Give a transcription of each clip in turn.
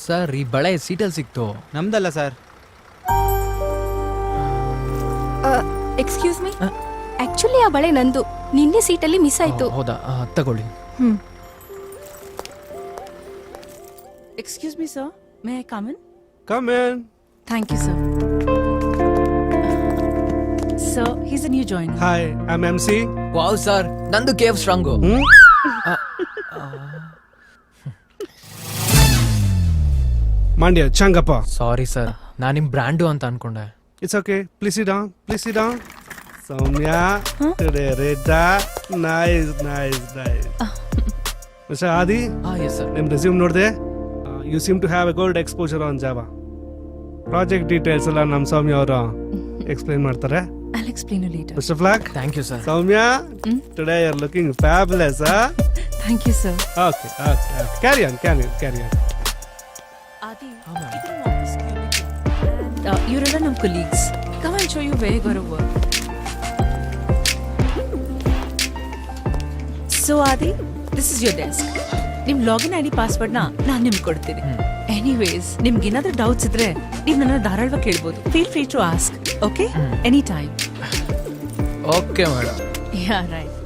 Sir ಈ ಬಳೆ ಸೀಟಲ್ಲಿ ಸಿಕ್ತು. ನಮ್ದಲ್ಲ ಸರ್. ಎಕ್ಸ್ಕ್ಯೂಸ್ ಮೀ, ಆಕ್ಚುಲಿ ಆ ಬಳೆ ನಂದು. ನಿನ್ನೆ ಸೀಟಲ್ಲಿ ಮಿಸ್ ಆಯ್ತು. ಹೌದಾ, ತಗೊಳ್ಳಿ. Excuse me, sir. May I come in? Come in. Thank you, sir. Sir, he's a new joiner. Hi, I'm MC. Wow sir, ನಂದು ಕೇವ್ strong. Mandya, Changappa. Sorry sir, ನಾನು ನಿಮ್ ಬ್ರ್ಯಾಂಡು ಅಂತ ಅನ್ಕೊಂಡೆ. It's okay. Please sit down. Please sit down. Soumya, today Reda. Nice. Mr. Adi, yes sir. name resume ನೋಡ್ದೆ. You seem to have a good exposure on Java. Project details ಎಲ್ಲ ನಮ್ಮ ಸೌಮ್ಯ ಅವರು explain ಮಾಡ್ತಾರೆ. I'll explain you later. Mr. Flag. Thank you sir. Soumya, today you're looking fabulous, huh? Thank you, sir. Okay. Carry on. Adi, ಇದು ನಮ್ಮ office cubicle. And ಇವರೆಲ್ಲ ನಮ್ಮ colleagues. Come and show you where you're going to work. So, Adi, this is your desk. ನಿಮ್ login ID password ನಾನು ನಿಮ್ಗೆ ಕೊಡ್ತೀನಿ. Anyways ನಿಮ್ಗೆ ಏನಾದ್ರೂ ಡೌಟ್ಸ್ ಇದ್ರೆ ನೀವು ನನ್ನ ಧಾರಾಳವಾಗಿ ಕೇಳ್ಬೋದು. Feel free to ask. Okay, any time. Okay madam. Yeah right.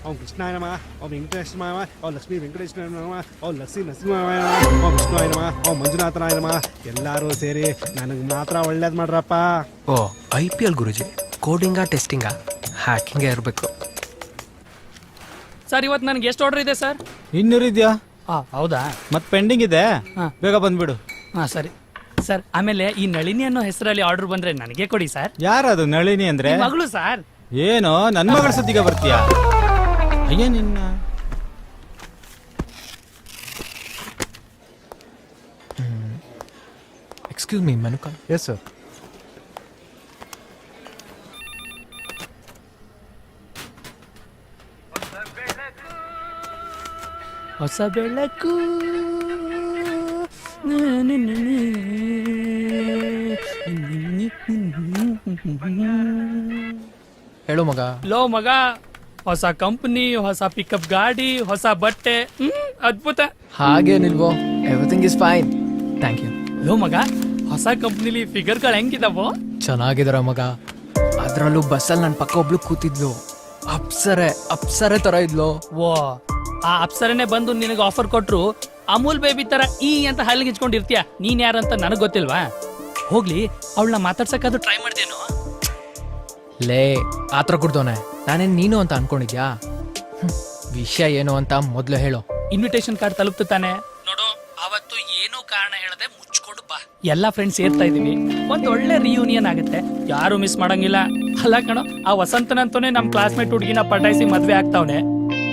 ಓಂ ಕೃಷ್ಣಾಯ ನಮಃ, ಓಂ ವೆಂಕಟೇಶ್ವರಾಯ ನಮಃ, ಓಂ ಲಕ್ಷ್ಮೀ ವೆಂಕಟೇಶ್ವರಾಯ ನಮಃ, ಓಂ ಲಕ್ಷ್ಮೀ ನರಸಿಂಹಾಯ ನಮಃ, ಓಂ ವಿಷ್ಣುವಾಯ ನಮಃ, ಓಂ ಮಂಜುನಾಥನಾಯ ನಮಃ. ಎಲ್ಲರೂ ಸೇರಿ ನನಗೆ ಮಾತ್ರ ಒಳ್ಳೇದು ಮಾಡ್ರಪ್ಪ. ಓ IPL ಗುರುಜಿ, ಕೋಡಿಂಗಾ ಟೆಸ್ಟಿಂಗಾ ಹ್ಯಾಕಿಂಗೇ ಇರಬೇಕು. ಸರ್ ಇವತ್ತು ನನಗೆ ಎಷ್ಟು ಆರ್ಡರ್ ಇದೆ ಸರ್? 200 ಇದೆಯಾ? ಹೌದಾ? ಮತ್ತೆ ಪೆಂಡಿಂಗ್ ಇದೆ, ಬೇಗ ಬಂದ್ಬಿಡು. ಸರಿ ಸರ್. ಆಮೇಲೆ ಈ ನಳಿನಿ ಅನ್ನೋ ಹೆಸರಲ್ಲಿ ಆರ್ಡರ್ ಬಂದ್ರೆ ನನಗೆ ಕೊಡಿ ಸರ್. ಯಾರದು ನಳಿನಿ ಅಂದ್ರೆ? ಮಗಳು ಸರ್. ಏನೋ ನನ್ನ ಮಗಳ ಸುದ್ದಿಗೆ ಬರ್ತೀಯಾ? ಅಯ್ಯ ನಿನ್ನ. Excuse me, menu card. Yes sir. ಹೊಸ ಬೆಳಕು ಹೇಳು ಮಗ. ಲೋ ಮಗ, ಹೊಸ ಕಂಪನಿ, ಹೊಸ ಪಿಕಪ್ ಗಾಡಿ, ಹೊಸ ಬಟ್ಟೆ, ಅದ್ಭುತ. ಹಾಗೇನಿಲ್ವೋ, everything is fine, thank you. ಲೋ ಮಗ, ಹೊಸ ಕಂಪ್ನಿಲಿ ಫಿಗರ್ಗಳು ಹೆಂಗಿದಾವೋ? ಚೆನ್ನಾಗಿದಾರ ಮಗ. ಅದ್ರಲ್ಲೂ ಬಸ್ಸಲ್ಲಿ ನನ್ನ ಪಕ್ಕ ಒಬ್ಳು ಕೂತಿದ್ಲು, ಅಪ್ಸರೆ ತರ ಇದ್ಲು. ಓ, ಆ ಅಪ್ಸರನೆ ಬಂದು ನಿನಗೆ ಆಫರ್ ಕೊಟ್ರು ಅಮೂಲ್ ಬೇಬಿ ತರ ಈ ಅಂತ ಹಲ್ಲಿಗೆ ಇಚ್ಕೊಂಡಿರ್ತೀಯ. ನೀನ್ ಯಾರಂತ ನನಗ್ ಗೊತ್ತಿಲ್ವಾ? ಹೋಗ್ಲಿ, ಅವಳನ್ನ ಮಾತಾಡ್ಸಕ್ಕಾದ್ರೂ ಟ್ರೈ ಮಾಡ್ದೇನು? ಲೇ ಆತ್ರ ಕುಡ್ದೋನೆ, ನಾನೇನ್ ನೀನು ಅಂತ ಅನ್ಕೊಂಡಿದ್ಯಾ? ವಿಷಯ ಏನು ಅಂತ ಮೊದ್ಲು ಹೇಳು. ಇನ್ವಿಟೇಷನ್ ಕಾರ್ಡ್ ತಲುಪ್ತು ತಾನೆ? ನೋಡು, ಅವತ್ತು ಏನೋ ಕಾರಣ ಹೇಳದೆ ಮುಚ್ಕೊಂಡು ಬಾ. ಎಲ್ಲಾ ಫ್ರೆಂಡ್ಸ್ ಸೇರ್ತಾ ಇದೀವಿ, ಒಂದ್ ಒಳ್ಳೆ ರಿಯೂನಿಯನ್ ಆಗುತ್ತೆ, ಯಾರು ಮಿಸ್ ಮಾಡಂಗಿಲ್ಲ. ಅಲ್ಲ ಕಣೋ, ಆ ವಸಂತನಂತಾನೆ ನಮ್ ಕ್ಲಾಸ್ಮೇಟ್ ಹುಡುಗಿನ ಪಟಾಯಿಸಿ ಮದ್ವೆ ಆಗ್ತಾವನೆ.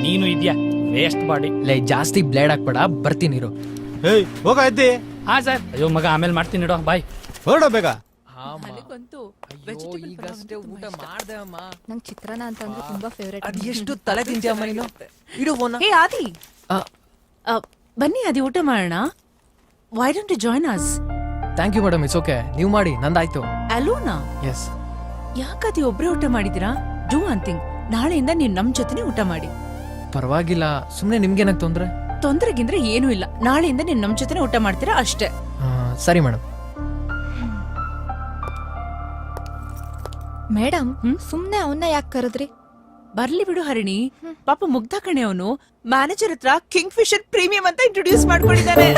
ನೀನು ಇದ್ಯಾ ವೇಸ್ಟ್ ಬಾಡಿ. ಲೇ ಜಾಸ್ತಿ ಬ್ಲೇಡ್ ಹಾಕ್ಬೇಡ, ಬರ್ತೀನಿ ಇರು. ಏಯ್ ಹೋಗಾಯ್ತಿ. ಹಾ ಸರ್. ಅಯ್ಯೋ ಮಗ, ಆಮೇಲೆ ಮಾಡ್ತೀನಿ ಇಡೋ, ಬಾಯ್. ಹೊರಡೋ ಬೇಗ. ಈಗಷ್ಟೇ ಊಟ ಮಾಡ್ದೆ ಅಮ್ಮ. ನಂಗೆ ಚಿತ್ರಾನ್ನ ಅಂತಂದ್ರೆ ತುಂಬಾ ಫೇವರೇಟ್. ಅದ್ ಎಷ್ಟು ತಲೆ ತಿಂತೀಯ ಅಮ್ಮ ನೀನು? ಇಡು ಫೋನ್. ಹೇ ಆದಿ, ಬನ್ನಿ ಆದಿ, ಊಟ ಮಾಡೋಣ. Why don't you join us? Thank you madam, it's okay. ನೀವು ಮಾಡಿ, ನಂದಾಯ್ತು. ಅಲೋನಾ? ಎಸ್. ಯಾಕದಿ ಒಬ್ರೇ ಊಟ ಮಾಡಿದಿರಾ? ಡೂ ಒನ್ ಥಿಂಗ್, ನಾಳೆಯಿಂದ ನೀವು ನಮ್ ಜೊತೆನೆ ಊಟ ಮಾಡಿ. ಪರವಾಗಿಲ್ಲ, ಸುಮ್ನೆ ನಿಮ್ಗೇನಕ್ ತೊಂದ್ರೆ? ತೊಂದರೆಗಿಂದ್ರೆ ಏನೂ ಇಲ್ಲ. ನಾಳೆಯಿಂದ ನೀವು ನಮ್ ಜೊತೆನೆ ಊಟ ಮಾಡ್ತೀರಾ ಅಷ್ಟೇ. ಸರಿ ಮೇಡಮ್. ಮೇಡಮ್, ಸುಮ್ನೆ ಅವನ್ನ ಯಾಕೆ ಕರೆದ್ರಿ? ಬರ್ಲಿ ಬಿಡು ಹರಿಣಿ, ಪಾಪ ಮುಗ್ಧ ಕಣೆ ಅವನು. ಮ್ಯಾನೇಜರ್ ಹತ್ರ ಕಿಂಗ್ ಫಿಶರ್ ಪ್ರೀಮಿಯಂ ಅಂತ ಇಂಟ್ರೊಡ್ಯೂಸ್ ಮಾಡ್ಕೊಂಡಿದ್ದಾನೆ.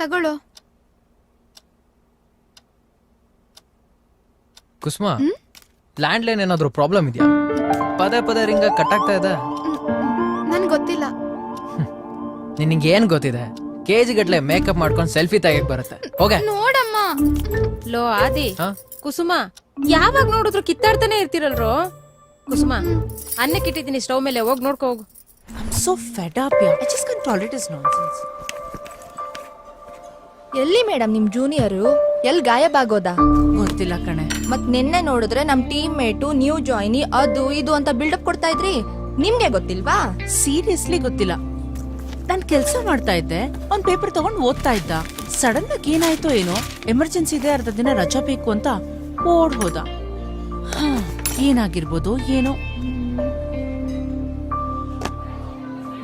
ತಗೊಳ್ಳೋ. ಕುಸುಮ, ಲ್ಯಾಂಡ್ ಲೈನ್ ಏನಾದ್ರು ಪ್ರಾಬ್ಲಮ್ ಇದೆಯಾ? ಪದೇ ಪದೇ ರಿಂಗ ಕಟ್ ಆಗ್ತಾ ಇದೆ. ನನ್ಗೆ ಗೊತ್ತಿಲ್ಲ. ನಿನಗೆ ಏನ್ ಗೊತ್ತಿದೆ? ಕೆಜಿ ಗಟ್ಲೆ ಮೇಕಪ್ ಮಾಡ್ಕೊಂಡು ಸೆಲ್ಫಿ ತೆಗಿಯಕ್ ಬರುತ್ತೆ. ಹೋಗೆ. ನೋಡಮ್ಮ. ಲೋ ಆದಿ, ಹಾ? ಕುಸುಮ ಯಾವಾಗ ನೋಡಿದ್ರು ಕಿತ್ತಾಡ್ತಾನೆ ಇರ್ತಿರಲ್ರೋ. ಕುಸುಮ, ಅನ್ನಕ್ಕಿಟ್ಟಿದ್ದೀನಿ ಸ್ಟವ್ ಮೇಲೆ, ಹೋಗಿ ನೋಡ್ಕೊ ಹೋಗು. I'm so fed up, yeah. I just can't tolerate his nonsense. ಎಲ್ಲಿ ಮೇಡಮ್ ನಿಮ್ ಜೂನಿಯರು? ಎಲ್ಲಿ ಗಾಯಬಾಗೋದಾ? ಗೊತ್ತಿಲ್ಲ ಕಣೆ. ಮತ್ ನಿನ್ನೆ ನೋಡಿದ್ರೆ ನಮ್ ಟೀಮ್ ಮೇಟು ನ್ಯೂ ಜಾಯ್ನಿ ಅದು ಇದು ಅಂತ ಬಿಲ್ಡಪ್ ಕೊಡ್ತಾ ಇದ್ರಿ. ನಿಮ್ಗೆ ಗೊತ್ತಿಲ್ವಾ? ಸೀರಿಯಸ್ಲಿ ಗೊತ್ತಿಲ್ಲ. ನಾನ್ ಕೆಲ್ಸ ಮಾಡ್ತಾ ಇದ್ದೆ, ಅವ್ನ್ ಪೇಪರ್ ತಗೊಂಡ್ ಓದ್ತಾ ಇದ್ದ. ಸಡನ್ ಆಗಿ ಏನಾಯ್ತೋ ಏನೋ, ಎಮರ್ಜೆನ್ಸಿ ಇದೆ, ಅರ್ಧ ದಿನ ರಜಾ ಬೇಕು ಅಂತ ಓಡ್ ಹೋದ. ಏನಾಗಿರ್ಬೋದು ಏನೋ.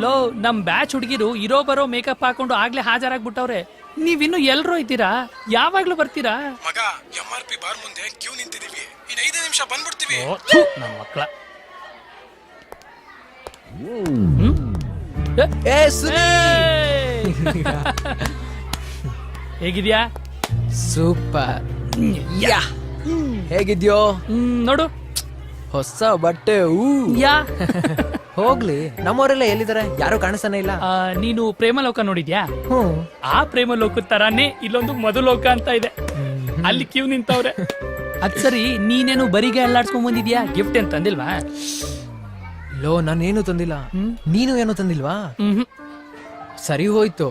ಲೋ, ನಮ್ ಬ್ಯಾಚ್ ಹುಡುಗಿರು ಇರೋ ಬರೋ ಮೇಕಪ್ ಹಾಕೊಂಡು ಆಗ್ಲೇ ಹಾಜರಾಗ್ಬಿಟ್ಟವ್ರೆ. ನೀವಿನ್ನು ಎಲ್ರೋ ಇದ್ದೀರಾ? ಯಾವಾಗ್ಲೂ ಬರ್ತೀರಾ? ಮಗ, MRP ಬಾರ್ ಮುಂದೆ ಕ್ಯೂ ನಿಂತಿದೀವಿ. ಇನ್ 5 ನಿಮಿಷ ಬಂದ್ಬಿಡ್ತೀವಿ. ಓ, ಥು, ನನ್ ಮಕ್ಳ. ಹೇಗಿದ್ಯಾ? ಸೂಪರ್. ಹೇಗಿದ್ಯೋ? ನೋಡು. ಹೊಸ ಬಟ್ಟೆ. ಯಾ ಹೋಗ್ಲಿ, ನಮ್ಮವರೆಲ್ಲ ಎಲ್ಲಿದ್ದಾರೆ? ಯಾರು ಕಾಣಿಸ್ತಾನೆ ಇಲ್ಲ. ನೀನು ಪ್ರೇಮಲೋಕ ನೋಡಿದ್ಯಾ? ಹ್ಮ್. ಆ ಪ್ರೇಮಲೋಕ ತರಾನೇ ಇಲ್ಲೊಂದು ಮಧುಲೋಕ ಅಂತ ಇದೆ. ಅಲ್ಲಿ ಕ್ಯೂ ನಿಂತವ್ರೆ. ಅದ್ ಸರಿ, ನೀನೇನು ಬರಿಗೆ ಅಲ್ಲಾಡ್ಸ್ಕೊಂಡ್ ಬಂದಿದ್ಯಾ? ಗಿಫ್ಟ್ ಏನ್ ತಂದಿಲ್ವಾ? ಲೋ, ನಾನೇನು ತಂದಿಲ್ಲ. ನೀನು ಏನು ತಂದಿಲ್ವಾ? ಸರಿ ಹೋಯ್ತು.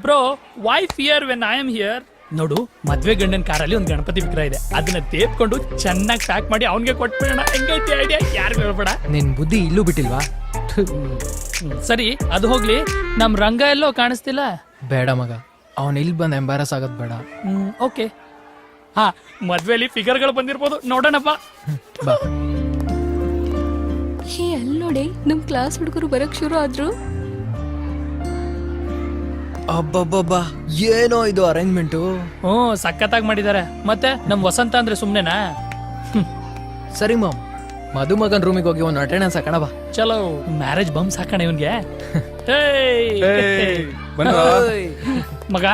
Bro, why fear when I am here? ನೋಡು, ಮದ್ವೆ ಗಂಡನ್ ಕಾರಲ್ಲಿ ಒಂದ್ ಗಣಪತಿ ವಿಗ್ರಹ ಇದೆ. ಅದನ್ನ ತೇಪ್ಕೊಂಡು ಚೆನ್ನಾಗಿ ಪ್ಯಾಕ್ ಮಾಡಿ ಅವನ್ಗೆ ಕೊಟ್ಬಿಡೋಣ. ಹೆಂಗೈತಿ ಐಡಿಯಾ? ಯಾರು ಹೇಳ್ಬೇಡ. ನಿನ್ ಬುದ್ಧಿ ಇಲ್ಲೂ ಬಿಟ್ಟಿಲ್ವಾ? ಸರಿ, ಅದು ಹೋಗ್ಲಿ, ನಮ್ ರಂಗ ಎಲ್ಲೋ ಕಾಣಿಸ್ತಿಲ್ಲ. ಬೇಡ ಮಗ, ಅವನ್ ಇಲ್ಲಿ ಬಂದ್ ಎಂಬಾರಸ್ ಆಗೋದ್ ಬೇಡ. ಓಕೆ. ಹಾ, ಮದ್ವೆಲಿ ಫಿಗರ್ಗಳು ಬಂದಿರ್ಬೋದು, ನೋಡೋಣಪ್ಪ. ಬಾ. ಹೇ, ಅಲ್ಲಿ ನೋಡಿ, ನಮ್ ಕ್ಲಾಸ್ ಹುಡುಗರು ಬರಕ್ ಶುರು ಆದ್ರು. ಅಬ್ಬಬ್ಬಬ್ಬಾ, ಏನೋ ಇದು ಅರೇಂಜ್ಮೆಂಟು. ಸಖತ್ತಾಗಿ ಮಾಡಿದ್ದಾರೆ. ಮತ್ತೆ ನಮ್ ವಸಂತ ಅಂದ್ರೆ ಸುಮ್ನೆನಾ? ಸರಿ ಮಾಮ್, ಮಧುಮಗನ್ ರೂಮಿಗೆ ಹೋಗಿ ಒಂದು ಅಟೆಂಡೆನ್ಸ್ ಹಾಕೋಣ ಬಾ. ಚಲೋ, ಮ್ಯಾರೇಜ್ ಬಂಬ್ಸ್ ಹಾಕೋಣ ಇವನ್ಗೆ. ಮಗ,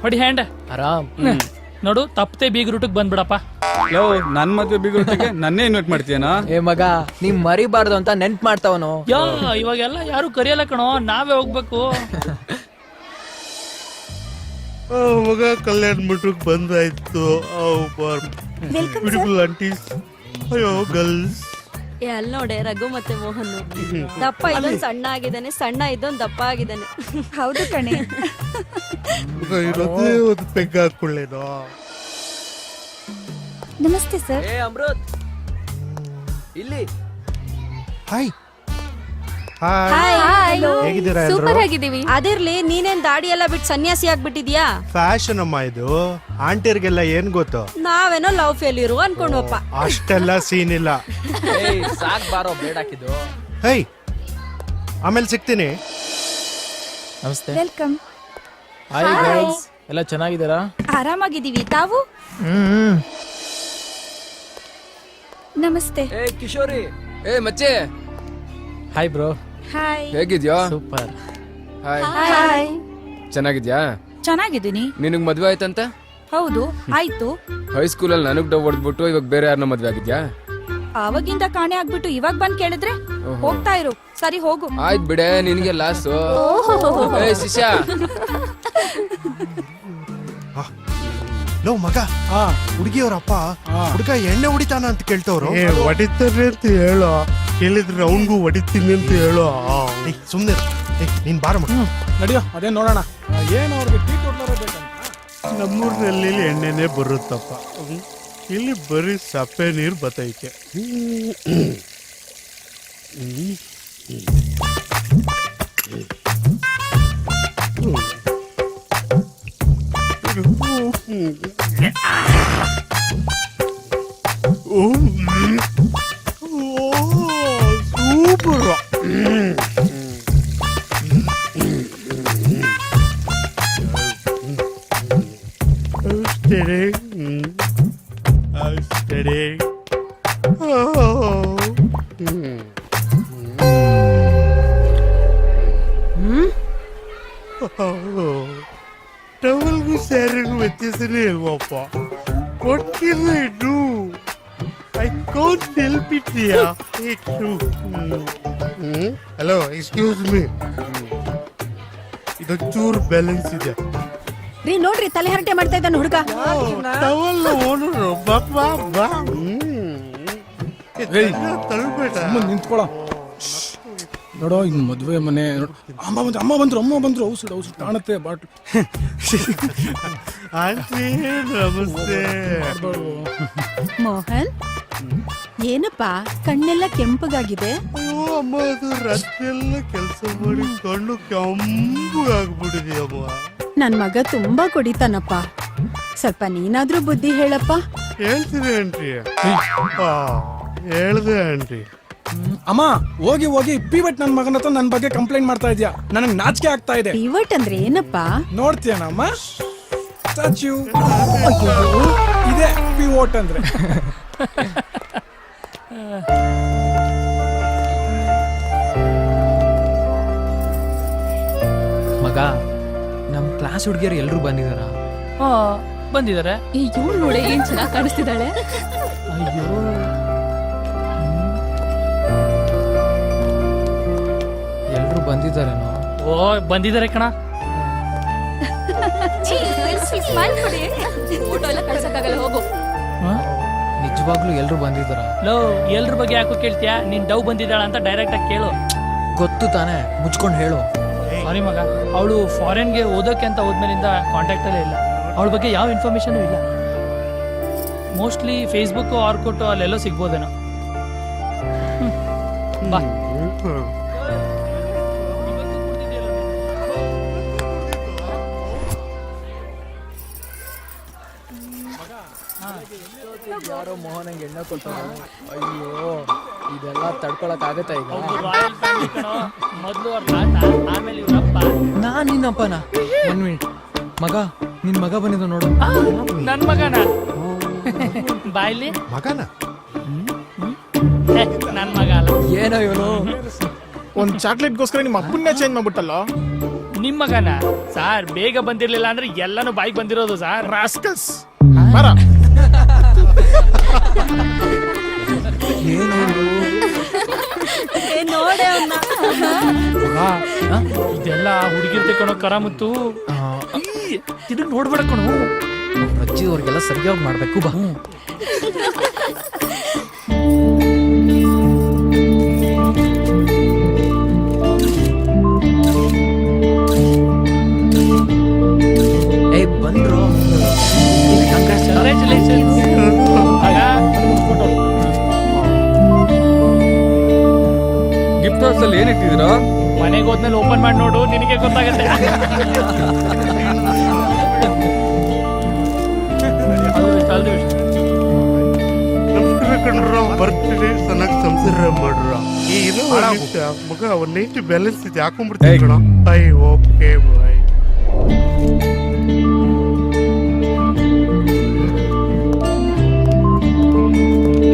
ಹೊಡಿ ಹ್ಯಾಂಡ್. ಆರಾಮ್. ನೋಡು, ತಪ್ಪದೆ ಬೀಗ್ ರೂಟಕ್ ಬಂದ್ಬಿಡಪ್ಪ. ಲೋ, ನನ್ ಮದ್ವೆ ಬಿಗೋಟಿಗೆ ನನ್ನೇ ಇನ್ವೈಟ್ ಮಾಡ್ತೀಯನಾ? ಏ ಮಗ, ನೀವ್ ಮರಿಬಾರ್ದು ಅಂತ ನೆನ್ಪ್ ಮಾಡ್ತಾವನು. ಇವಾಗೆಲ್ಲ ಯಾರು ಕರಿಯಲ್ಲ ಕಣೋ, ನಾವೇ ಹೋಗ್ಬೇಕು. ಮಗ, ಕಲ್ಯಾಣ ಮಂಟಪಕ್ಕೆ ಬಂದಾಯ್ತು. Beautiful aunties. ಅಯ್ಯೋ ಗರ್ಲ್ಸ್. ಅಲ್ಲಿ ನೋಡೆ, ರಘು ಮತ್ತೆ ಮೋಹನ್ ದಪ್ಪ ಇದೊಂದು ಸಣ್ಣ ಆಗಿದ್ದಾನೆ, ಸಣ್ಣ ಇದೊಂದು ದಪ್ಪ ಆಗಿದ್ದಾನೆ. ಹೌದು ಕಣೆ. ಇರೋದೇ ಒಂದು ಪೆಗ್ ಹಾಕೊಳ್ಳೇನೋ. ನಮಸ್ತೆ ಸರ್. ಏ ಅಮೃತ್, ಇಲ್ಲಿ. ಹಾಯ್. ಹಾಯ್. ಹೇಗಿದ್ದೀರಾ ಸೂಪರ್ ಎಲ್ರು? ಆಗಿದ್ದೀವಿ. ಅದಿರ್ಲಿ, ನೀನೇನ್ ದಾಡಿ ಎಲ್ಲ ಬಿಟ್ಟು ಸನ್ಯಾಸಿ ಆಗ್ಬಿಟ್ಟಿದ್ಯಾ? ಫ್ಯಾಷನ್ ಅಮ್ಮ ಇದು. ಆಂಟಿಯರ್ಗೆಲ್ಲ ಏನ್ ಗೊತ್ತು? ನಾವೇನೋ ಲವ್ ಫೇಲ್ಯೂರು ಅನ್ಕೊಂಡ್ವಪ್ಪ. ಅಷ್ಟೆಲ್ಲ ಸೀನ್ ಇಲ್ಲ. ಸಾಕ್ ಬಾರೋ, ಬೇಡ ಹಾಕಿದ್ದು. ಹೇ, ಆಮೇಲೆ ಸಿಗ್ತೀನಿ. ನಮಸ್ತೆ. ವೆಲ್ಕಮ್. ಹಾಯ್ ಗರ್ಲ್ಸ್, ಎಲ್ಲ ಚೆನ್ನಾಗಿದ್ದೀರಾ? ಆರಾಮಾಗಿದ್ದೀವಿ, ತಾವು? ನಮಸ್ತೆ. ಏ ಕಿಶೋರಿ. ಏ ಮಚ್ಚೆ. Hi bro. ಹಾಯ್. ಹೇಗಿದ್ಯಾ? ಸೂಪರ್. ಹಾಯ್. ಹಾಯ್. ಚೆನ್ನಾಗಿದ್ಯಾ? ಚೆನ್ನಾಗಿದ್ದೀನಿ. ನಿನಗ್ ಮದ್ವೆ ಆಯ್ತಂತ? ಹೌದು, ಆಯ್ತು. ಹೈಸ್ಕೂಲಲ್ಲಿ ನನಗ್ ಡವ್ ಹೊಡೆದ್ಬಿಟ್ಟು ಇವಾಗ ಬೇರೆ ಯಾರನ್ನ ಮದ್ವೆ ಆಗಿದ್ಯಾ? ಆವಾಗಿಂದ ಕಾಣೆ ಆಗ್ಬಿಟ್ಟು ಇವಾಗ ಬಂದ್ ಕೇಳಿದ್ರೆ ಹೋಗ್ತಾ ಇರು. ಸರಿ ಹೋಗು. ಆಯ್ತು ಬಿಡೆ, ನಿನ್ಗೆ ಲಾಸು. ಏ ಶಿಷ್ಯ. ಲೋ ಮಗ, ಹುಡುಗಿಯವ್ರಪ್ಪ ಹುಡುಗ ಎಣ್ಣೆ ಹೊಡಿತಾನ ಅಂತ ಕೇಳ್ತವ್ರು. ಹೊಡಿತಾರೆ ಅಂತ ಹೇಳೋ, ಕೇಳಿದ್ರೆ ಅವನ್ಗೂ ಹೊಡಿತೀನಿ ಅಂತ ಹೇಳೋ. ಸುಮ್ನೆ ನೀನ್ ಬಾರ ಮಗ. ನಡಿಯೋ, ಅದೇ ನೋಡೋಣ. ಏನು ಅವ್ರಿಗೆ ಟೀ ಕೊಡ್ತಾರೋ ಬೇಕಂತ. ನಮ್ಮೂರಿನಲ್ಲಿ ಎಣ್ಣೆನೆ ಬರುತ್ತಪ್ಪ, ಇಲ್ಲಿ ಬರೀ ಸಪ್ಪೆ ನೀರು ಬತ್ತೈತೆ. ಸೂಪರ್. Steady. ನನಗೂ ಸ್ಯಾರಿಗೂ ವ್ಯತ್ಯಾಸನೇ ಇಲ್ವಪ್ಪ. ಕೊಟ್ಟಿಲ್ಲ ಇನ್ನು. I can't help it. Hello, excuse me, ಇದೊಂಚೂರು balance ಇದೆ. ರೀ ನೋಡ್ರಿ ತಲೆ ಹರಟೆ ಮಾಡ್ತಾ ಇದ್ದಾನೆ ಹುಡುಗ. ಟವಲ್ ಓನರು ಬಾಬಾ ಬಾ. ತಳ್ಬೇಡ. ನಿಂತ್ಕೊಳ್ಳೋ. ನೋಡೋ ಇನ್ ಮದ್ವೆ ಮನೆ ಅಮ್ಮ ಬಂದ್ರು ಔಷಧ ಕಾಣುತ್ತೆ ಬಾಟ್ಲು. ಆಂಟಿ ನಮಸ್ತೆ. ಮೋಹನ್ ಏನಪ್ಪಾ ಕಣ್ಣೆಲ್ಲ ಕೆಂಪಗಾಗಿದೆ? ಅಯ್ಯೋ ಅಮ್ಮ, ಅದು ರಾತ್ರಿಯೆಲ್ಲ ಕೆಲಸ ಮಾಡಿ ಕಣ್ಣು ಕೆಂಪಗಾಗ್ಬಿಟ್ಟಿದೆ ಅಮ್ಮ. ನನ್ ಮಗ ತುಂಬಾ ಕುಡಿತಾನಪ್ಪ, ಸ್ವಲ್ಪ ನೀನಾದ್ರೂ ಬುದ್ಧಿ ಹೇಳಪ್ಪ. ಹೇಳ್ತೀನಿ ಆಂಟಿ. ಹೇಳ್ದೆ ಆಂಟಿ. ಅಮ್ಮ ಹೋಗಿ ಪಿವಟ್ ನನ್ ಮಗನ ಹತ್ರ ನನ್ ಬಗ್ಗೆ ಕಂಪ್ಲೇಂಟ್ ಮಾಡ್ತಾ ಇದ್ಯಾ. ನನಗ್ ನಾಚಿಕೆ ಆಗ್ತಾ ಇದೆ. ಪಿವಟ್ ಅಂದ್ರೆ ಏನಪ್ಪಾ? ನೋಡ್ತೀಯನಮ್ಮ ಸ್ಟ್ಯಾಚ್ಯೂ ಇದೆ ಪಿವೋಟ್ ಅಂದ್ರೆ. ಮಗ, ನಮ್ ಕ್ಲಾಸ್ ಹುಡುಗಿಯರು ಎಲ್ರು ಬಂದಿದಾರ? ಬಂದಿದ್ದಾರೆ. ಈ ಇವ್ಳು ನೋಡೆ ಏನ್ ಚೆನ್ನಾಗಿ ಕಾಣಿಸ್ತಿದ್ದಾಳೆ. ಅಯ್ಯೋ, ಎಲ್ರು ಬಂದಿದಾರೇನೋ? ಓ ಬಂದಿದ್ದಾರೆ ಕಣ. ಫೋಟೋ ಎಲ್ಲ ಕಳ್ಸಕ್ಕಾಗಲ್ಲ, ಹೋಗು. ನಿಜವಾಗ್ಲೂ ಎಲ್ರು ಬಂದಿದಾರ? ಲೋ, ಎಲ್ರ ಬಗ್ಗೆ ಯಾಕೋ ಕೇಳ್ತೀಯಾ? ನೀನ್ ಡವ್ ಬಂದಿದ್ದಾಳ ಅಂತ ಡೈರೆಕ್ಟ್ ಆಗಿ ಕೇಳು. ಗೊತ್ತು ತಾನೆ, ಮುಚ್ಕೊಂಡು ಹೇಳು. ಸಾರಿ ಮಗ, ಅವಳು ಫಾರಿನ್ಗೆ ಓದೋಕೆ ಅಂತ ಹೋದ್ಮೇಲಿಂದ ಕಾಂಟ್ಯಾಕ್ಟ್ ಅಲ್ಲೇ ಇಲ್ಲ. ಅವಳ ಬಗ್ಗೆ ಯಾವ ಇನ್ಫಾರ್ಮೇಶನ್ ಇಲ್ಲ. ಮೋಸ್ಟ್ಲಿ ಫೇಸ್ಬುಕ್ ಆರ್ಕುಟ್ ಅಲ್ಲೆಲ್ಲೋ ಸಿಗ್ಬೋದೇನೋ. ಬಾ. ಯಾರೋ ಮೋಹನಂಗೆ ಎಣ್ಣೆ ಕೊಡ್ತಾನೆ. ಅಯ್ಯೋ, ಇದೆಲ್ಲ ತಡ್ಕೊಳಕ್ ಆಗತ್ತಾ ಈಗ? ರಾಯಲ್ ಫ್ಯಾಮಿಲಿ ಕಣೋ. ಮೊದ್ಲು ಅವ್ರ ತಾತ, ಆಮೇಲೆ ಇವ್ರಪ್ಪ. ನಾನ್ ನಿನ್ನಪ್ಪನ. 1 ಮಿನಿಟ್. ಮಗ, ನಿನ್ ಮಗ ಬಂದಿದ್ದು ನೋಡು. ನನ್ ಮಗನ ಬಾಯ್ಲಿ ಮಗನ ನನ್ ಮಗ ಅಲ್ಲ. ಏನೋ ಇವನು ಒಂದ್ ಚಾಕ್ಲೇಟ್ಗೋಸ್ಕರ ನಿಮ್ಮ ಅಪ್ಪನ್ನೇ ಚೇಂಜ್ ಮಾಡ್ಬಿಟ್ಟಲ್ಲ. ನಿಮ್ ಮಗನ ಸಾರ್ ಬೇಗ ಬಂದಿರ್ಲಿಲ್ಲ ಅಂದ್ರೆ ಎಲ್ಲಾನು ಬಾಯಿಗೆ ಬಂದಿರೋದು ಸಾರ್. ರಾಸ್ಕಲ್ಸ್. ನೋಡೆ ಅವ್ನ. ಇದೆಲ್ಲ ಹುಡುಗಿರ್ತೆ ಕಣೋ ಕರಾಮತ್ತು. ತಿರುಗಿ ನೋಡ್ಬೇಡ ಕಣೋ. ಅಜ್ಜಿ ಅವ್ರಿಗೆಲ್ಲ ಸರಿಯಾಗಿ ಮಾಡ್ಬೇಕು. ಬಾ. ಏಯ್ ಬಂದ್ರು. ಕಂಗ್ರ್ಯಾಚುಲೇಷನ್ಸ್. ಗಿಫ್ಟ್ ಬಾಕ್ಸ್ ಅಲ್ಲಿ ಏನ್ ಇಟ್ಟಿದ್ದೀರಾ? ಮನೆಗೆ ಹೋದ್ಮೇಲೆ ಓಪನ್ ಮಾಡಿ ನೋಡು, ನಿನಗೆ ಗೊತ್ತಾಗತ್ತೆ. ನಮಸ್ಕಾರ ಕಣ್ರ, ಬರ್ತೀನಿ. ಚೆನ್ನಾಗಿ ಸಂಸಾರ ಮಾಡ್ರ. ಮಗ, 190 ಬ್ಯಾಲೆನ್ಸ್ ಇದೆ, ಹಾಕೊಂಡ್ಬಿಡ್ತೀನಿ ಕಣ. Okay bye.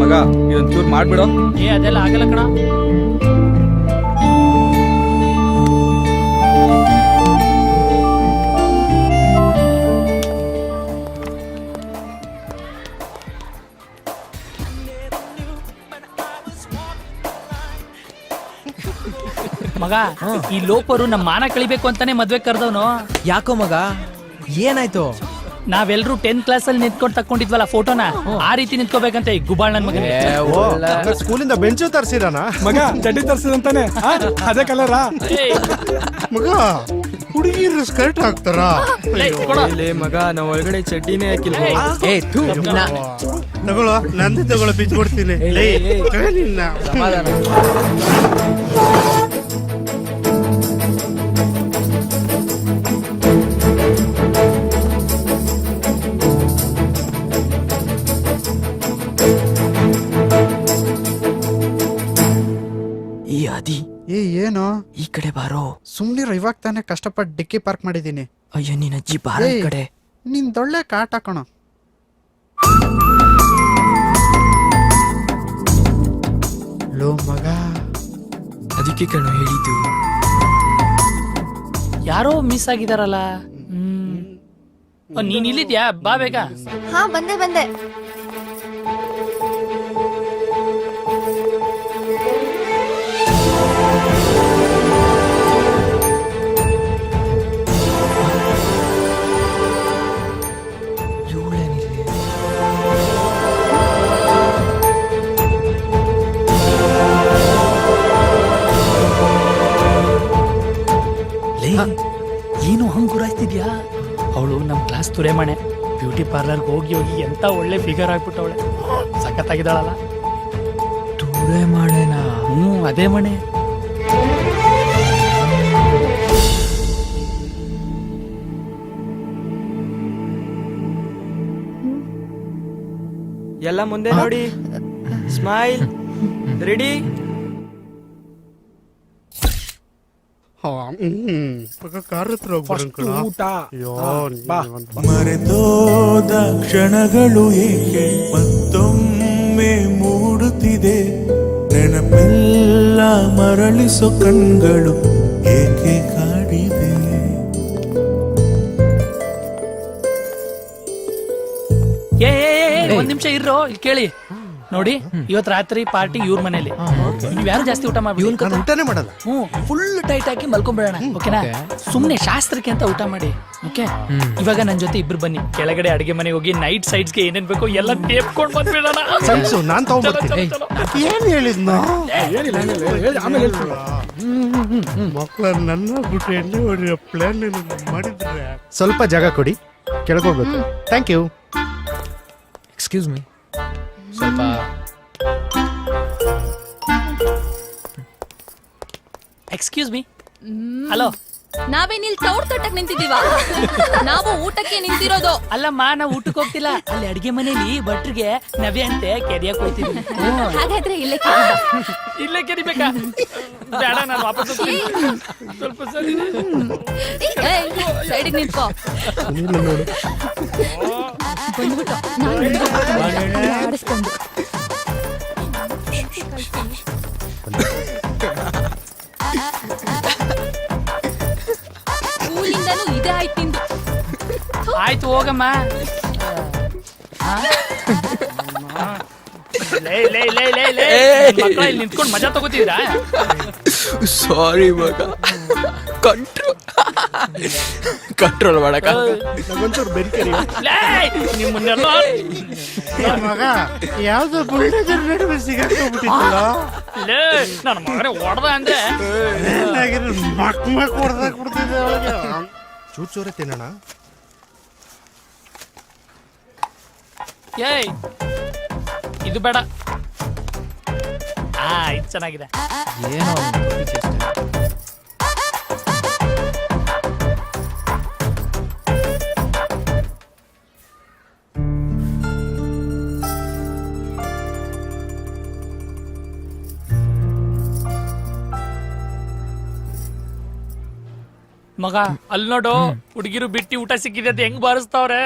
ಮಗ ಇದೊಂಚೂರು ಮಾಡ್ಬಿಡೋ. ಅದೆಲ್ಲ ಆಗಲ್ಲ ಕಣ. ಮಗ, ಈ ಲೋಪರು ನಮ್ಮ ಮಾನ ಕಳಿಬೇಕು ಅಂತಾನೆ ಮದ್ವೆ ಕರ್ದವನು. ಯಾಕೋ ಮಗ, ಏನಾಯ್ತು? ನಾವೆಲ್ಲರೂ 10th ಕ್ಲಾಸ್ ಅಲ್ಲಿ ನಿಂತ್ಕೊಂಡು ತಕ್ಕೊಂಡಿದ್ವಲ್ಲ ಫೋಟೋನ, ಆ ರೀತಿ ನಿಂತ್ಕೋಬೇಕಂತ ಈ ಗುಬಾಳ್ ನನ್ ಮಗನಿಗೆ. ಸ್ಕೂಲಿಂದ ಬೆಂಚು ತರ್ಸಿದಾನ ಮಗ ಚಡ್ಡಿ ತರ್ಸಿದಂತಾನೆ ಅದೇ ಕಲರಾ? ಮಗ, ಹುಡುಗಿರು ಸ್ಕರ್ಟ್ ಹಾಕ್ತಾರ? ಮಗ ನಾವ್ ಒಳಗಡೆ ಚಡ್ಡಿನೇ ಹಾಕಿಲ್ಲ. ತಗೊಳ್ಳೋ, ನಂದು ತಗೊಳ್ಳೋ, ಬಿಚ್ಚ ಕೊಡ್ತೀನಿ. ಈ ಆದಿ, ಏನು ಈ ಕಡೆ ಬಾರೋ. ಸುಮ್ನಿರೋ, ಇವಾಗ ತಾನೇ ಕಷ್ಟಪಟ್ಟು ಡಿಕ್ಕಿ ಪಾರ್ಕ್ ಮಾಡಿದೀನಿ. ಅಯ್ಯೋ ನಿನ್ನ ಅಜ್ಜಿ ಬಾರ ಈ ಕಡೆ. ನಿಂದೊಳ್ಳೆ ಕಾಟ ಕಣ. ಲೋ ಮಗ, ಅದಕ್ಕೆ ಕಣೋ ಹೇಳಿದ್ದು. ಯಾರೋ ಮಿಸ್ ಆಗಿದಾರಲ್ಲ. ನೀನ್ ಇಲ್ಲಿದ್ಯಾ? ಬಾ ಬೇಗ. ಹಾ ಬಂದೆ ಬಂದೆ. ಏನು ಹಂಗ್ ಗುರಾಯ್ತಿದ್ಯಾ? ಅವಳು ನಮ್ ಕ್ಲಾಸ್ ತುರೆಮಣೆ. ಬ್ಯೂಟಿ ಪಾರ್ಲರ್ ಹೋಗಿ ಹೋಗಿ ಎಂತ ಒಳ್ಳೆ ಫಿಗರ್ ಆಗ್ಬಿಟ್ಟವಳೆ. ಸಖತ್ತಾಗಿದ್ದಾಳಲ್ಲ. ಟೂರೇ ಮಾಡೇನಾ? ಅದೇ ಮಣೆ. ಎಲ್ಲ ಮುಂದೆ ನೋಡಿ. ಸ್ಮೈಲ್. ರೆಡಿ. ಕಾರ್ ಹತ್ರ ಊಟ ಮರೆತೋದ ಕ್ಷಣಗಳು ಏಕೆ ಮತ್ತೊಮ್ಮೆ ಮೂಡುತ್ತಿದೆ, ನೆನಪೆಲ್ಲ ಮರಳಿಸೋ ಕಣ್ಗಳು ಏಕೆ ಕಾಡಿದೆ. ಒಂದ್ ನಿಮಿಷ ಇರ್ರೋ, ಇಲ್ಲಿ ಕೇಳಿ. ನೋಡಿ, ಇವತ್ ರಾತ್ರಿ ಪಾರ್ಟಿ ಇವ್ರ ಮನೇಲಿ. ನೀವ್ ಯಾರು ಜಾಸ್ತಿ ಊಟ ಮಾಡ್ಬಿಡಿ. ಊಟನೇ ಮಾಡಲ್ಲ. ಫುಲ್ ಟೈಟ್ ಹಾಕಿ ಮಲ್ಕೊಂಡ್ಬಿಡೋಣ. ಓಕೆನಾ? ಸುಮ್ನೆ ಶಾಸ್ತ್ರಕ್ಕೆ ಅಂತ ಊಟ ಮಾಡಿ. ಓಕೆ, ಇವಾಗ ನನ್ ಜೊತೆ ಇಬ್ರು ಬನ್ನಿ. ಕೆಳಗಡೆ ಅಡಿಗೆ ಮನೆಗೆ ಹೋಗಿ ನೈಟ್ ಸೈಡ್ಸ್ಗೆ ಏನೇನ್ ಬೇಕೋ ಎಲ್ಲ ಟೇಪ್ಕೊಂಡ್ ಬಂದ್ಬಿಡೋಣ. ಸೈಡ್ಸು ನಾನ್ ತಗೊಂಡ್ಬರ್ತೀನಿ. ಏನ್ ಹೇಳಿದ್ನ? ಆಮೇಲೆ ಮಕ್ಕಳ ನನ್ನ ಬಿಟ್ಟು ಎಣ್ಣೆ ಹೊಡೆಯೋ ಪ್ಲಾನ್ ಮಾಡಿದ್ರೆ ಸ್ವಲ್ಪ ಜಾಗ ಕೊಡಿ, ಕೆಳಗೋಗ್ಬೇಕು. Thank you. ಎಕ್ಸ್ಕ್ಯೂಸ್ ಮೀ, ಸ್ವಲ್ಪ ಎಕ್ಸ್ಕ್ಯೂಸ್ ಮೀ. ಹಲೋ. ನಾವೇನಿಲ್ ತೌಡ್ ತಟ್ಟಕ್ ನಿಂತಿದೀವ? ನಾವು ಊಟಕ್ಕೆ ನಿಂತಿರೋದು. ಅಲ್ಲಮ್ಮ, ನಾವು ಊಟಕ್ಕೆ ಹೋಗ್ತಿಲ್ಲ. ಅಲ್ಲಿ ಅಡಿಗೆ ಮನೇಲಿ ಭಟ್ರಿಗೆ ನವ್ಯ ಅಂತೆ ಕೆರಿಯಕ್ ಹೋಯ್ತಿದ್ವಿ. ಹಾಗಾದ್ರೆ ಇಲ್ಲೇ ಇಲ್ಲೇ ಕೆರಿಬೇಕಾ? ಬೇಡ, ನಾನು ವಾಪಸ್ ಹೋಗ್ತೀನಿ. ಸ್ವಲ್ಪ ಸರಿ. ಸೈಡಿಗೆ ನಿಂತ್ಕೋ. ಆಡಿಸ್ಕೊಂಡು ಸ್ಕೂಲಿಂದನೂ ಇದೇ ಆಯ್ತು ನಿಂದು. ಆಯ್ತು ಹೋಗಮ್ಮ. ಮಕ್ಕಳ ಇಲ್ಲಿ ನಿಂತ್ಕೊಂಡು ಮಜಾ ತಗೋತಿದ್ರಾ? ಸಾರಿ ಮಗ, ಕಂಟ್ರೋಲ್ ಮಾಡಕ ನಗೊಂಚೂರು ಬೆರಿಕರಿ. ನಿಮ್ಮನ್ನೆಲ್ಲ ಮಗ ಯಾವ್ದೋ ಬುಲ್ಡೋಜರ್ ನಡುವೆ ಸಿಗಾಕೊಂಡ್ಬಿಟ್ಟಿದ್ದಲ್ಲ. ನನ್ನ ಮಗನೇ ಹೊಡೆದ ಅಂದ್ರೆ ಮಕ್ ಹೊಡೆದಾಗ ಬಿಡ್ತಿದ್ದೆ ಅವಳಿಗೆ. ಚೂರ್ ಚೂರೇ ತಿನ್ನೋಣ. ಏಯ್, ಇದು ಬೇಡ. ಇದು ಚೆನ್ನಾಗಿದೆ. ಏನೋ ಮಗ, ಅಲ್ಲಿ ನೋಡು, ಹುಡುಗಿರು ಬಿಟ್ಟಿ ಊಟ ಸಿಕ್ಕಿದೆ ಅಂತ ಹೆಂಗ್ ಬಾರಿಸ್ತಾವ್ರೆ.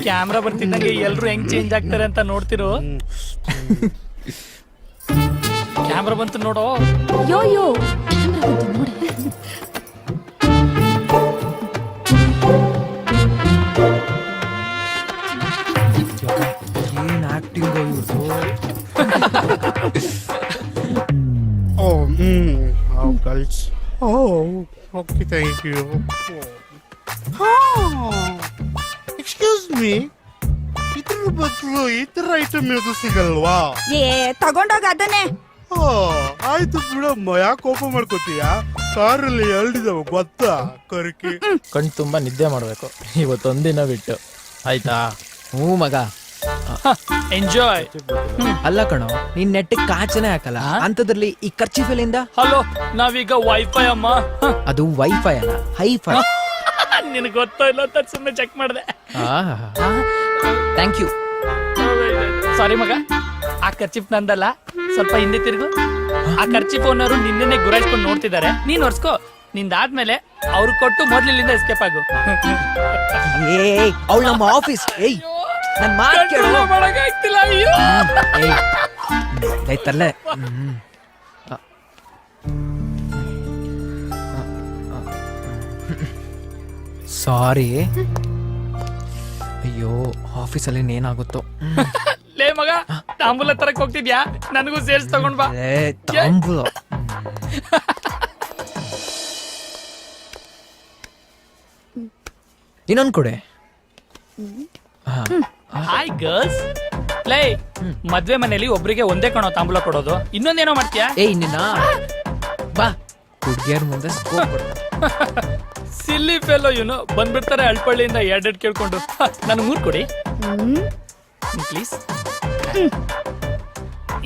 ಕ್ಯಾಮ್ರಾ ಬರ್ತಿದ್ದಂಗೆ ಎಲ್ರು ಹೆಂಗ್ ಚೇಂಜ್ ಆಗ್ತಾರೆ ಅಂತ ನೋಡ್ತಿರು. ಕ್ಯಾಮ್ರಾ ಬಂತು ನೋಡು. ಯೋ ಯೋ ಏನ್ acting ಇವ್ರದು. Oh, girls. Oh, okay, thank you. Excuse me. ಇದ್ರ ಬದಲು ಈ ತರ ಐಟಮ್ ಯಾವುದು ಸಿಗಲ್ವಾ? ತಗೊಂಡೋಗ ಅದನ್ನೇ. ಆಯ್ತು ಬಿಡಮ್ಮ, ಯಾಕೆ ಕೋಪ ಮಾಡ್ಕೋತೀಯ? ಕಾರಲ್ಲಿ ಎಲ್ಡಿದವ ಗೊತ್ತಾ ಕರ್ಕಿ. ಕಣ್ ತುಂಬಾ ನಿದ್ದೆ ಮಾಡ್ಬೇಕು ಇವತ್ತೊಂದಿನ ಬಿಟ್ಟು, ಆಯ್ತಾ? ಹ್ಞೂ ಮಗ, ಎಂಜಾಯ್. ಅಲ್ಲ ಕಣೋ, ನೀನ್ ನೆಟ್ಟಿಗೆ ಕಾಚನೆ ಹಾಕಲ್ಲ ಅಂತದ್ರಲ್ಲಿ ಈ ಖರ್ಚಿಫೆಲಿಂದ. ಹಲೋ, ನಾವೀಗ ವೈಫೈ ಅಮ್ಮ. ಅದು ವೈಫೈ ಅಲ್ಲ, ಹೈಫೈ. ನಿನಗೆ ಗೊತ್ತಾ ಇಲ್ಲ ಅಂತ ಸುಮ್ಮನೆ ಚೆಕ್ ಮಾಡಿದೆ. Thank you. ಸಾರಿ ಮಗ, ಆ ಖರ್ಚಿಪ್ ನಂದಲ್ಲ. ಸ್ವಲ್ಪ ಹಿಂದೆ ತಿರುಗು. ಆ ಖರ್ಚಿಪ್ ಓನರು ನಿನ್ನೆ ಗುರಾಯಿಸ್ಕೊಂಡು ನೋಡ್ತಿದ್ದಾರೆ. ನೀನ್ ಒರ್ಸ್ಕೋ. ನಿಂದಾದ್ಮೇಲೆ ಅವ್ರು ಕೊಟ್ಟು ಮೊದ್ಲಿಂದ ಎಸ್ಕೇಪ್ ಆಗು. ಅವಳು ನಮ್ಮ ಆಫೀಸ್. ಏಯ್, ನನ್ ಮಾತು ಕೇಳು. ಮಾಡಕ್ಕಾಗ್ತಿಲ್ಲ. ಏಯ್ ತರ್ಲೆ. ಸಾರಿ. ಅಯ್ಯೋ ಆಫೀಸಲ್ಲಿ ಏನಾಗುತ್ತೋ. ಲೇ ಮಗ, ತಾಂಬೂಲ ತರಕ್ ಹೋಗ್ತಿದ್ಯಾ? ನನಗೂ ಸೇರ್ಸ್ ತಗೊಂಡ್ ಬಾ. ತಾಂಬೂಲ. ಇನ್ನೊಂದು ಕೊಡೆ. Hi girls. ಲೇ, ಮದ್ವೆ ಮನೇಲಿ ಒಬ್ರಿಗೆ ಒಂದೇ ಕಣೋ ತಾಂಬೂಲ ಕೊಡೋದು, ಇನ್ನೊಂದೇನೋ ಮಾಡ್ತೀಯಾ? ಏಯ್ ನಿನ್ನ ಬಾ, ಹುಡುಗಿಯರ್ ಮುಂದೆ ಸ್ಕೋಪ್. ಸಿಲ್ಲಿ ಫೆಲೋ ಇವನು. ಬಂದ್ಬಿಡ್ತಾರೆ ಅಳ್ಪಳ್ಳಿಯಿಂದ ಎರಡೆರಡು ಕೇಳ್ಕೊಂಡು. ನನ್ 3 ಕೊಡಿ ಪ್ಲೀಸ್.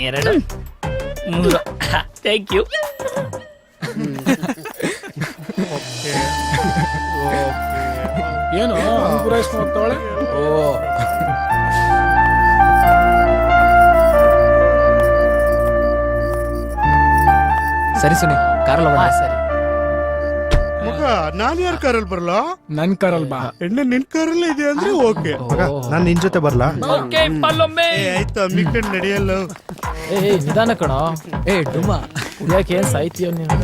2 3. Thank you. ಏನು ಪೂರೈಸ್ಕೊಂಡು ಹೋಗ್ತಾವಳೆ? ಓ ಸರಿ ಸುನಿ, ಕಾರಲ್ಲಿ ಹೋಗೋಣ. ಸರಿ. ಮಗ ನಾನ್ ಯಾರ ಕಾರಲ್ಲಿ ಬರ್ಲಾ? ನನ್ ಕಾರಲ್ಲಿ ಬಾ. ಎಣ್ಣೆ ನಿನ್ ಕಾರಲ್ಲೇ ಇದೆ ಅಂದ್ರೆ ಓಕೆ. ಮಗ, ನಾನ್ ನಿನ್ ಜೊತೆ ಬರ್ಲಾ? ಓಕೆ ಪಲ್ಲೊಮ್ಮೆ. ಆಯ್ತು, ಅಮ್ಮಿಕಂಡ್ ನಡೆಯಲ್ಲ. ಏ ನಿಧಾನ ಕಣೋ. ಏ ಡುಮ್ಮ, ಯಾಕೆ ಏನ್ ಸಾಯ್ತೀಯ ನೀನು?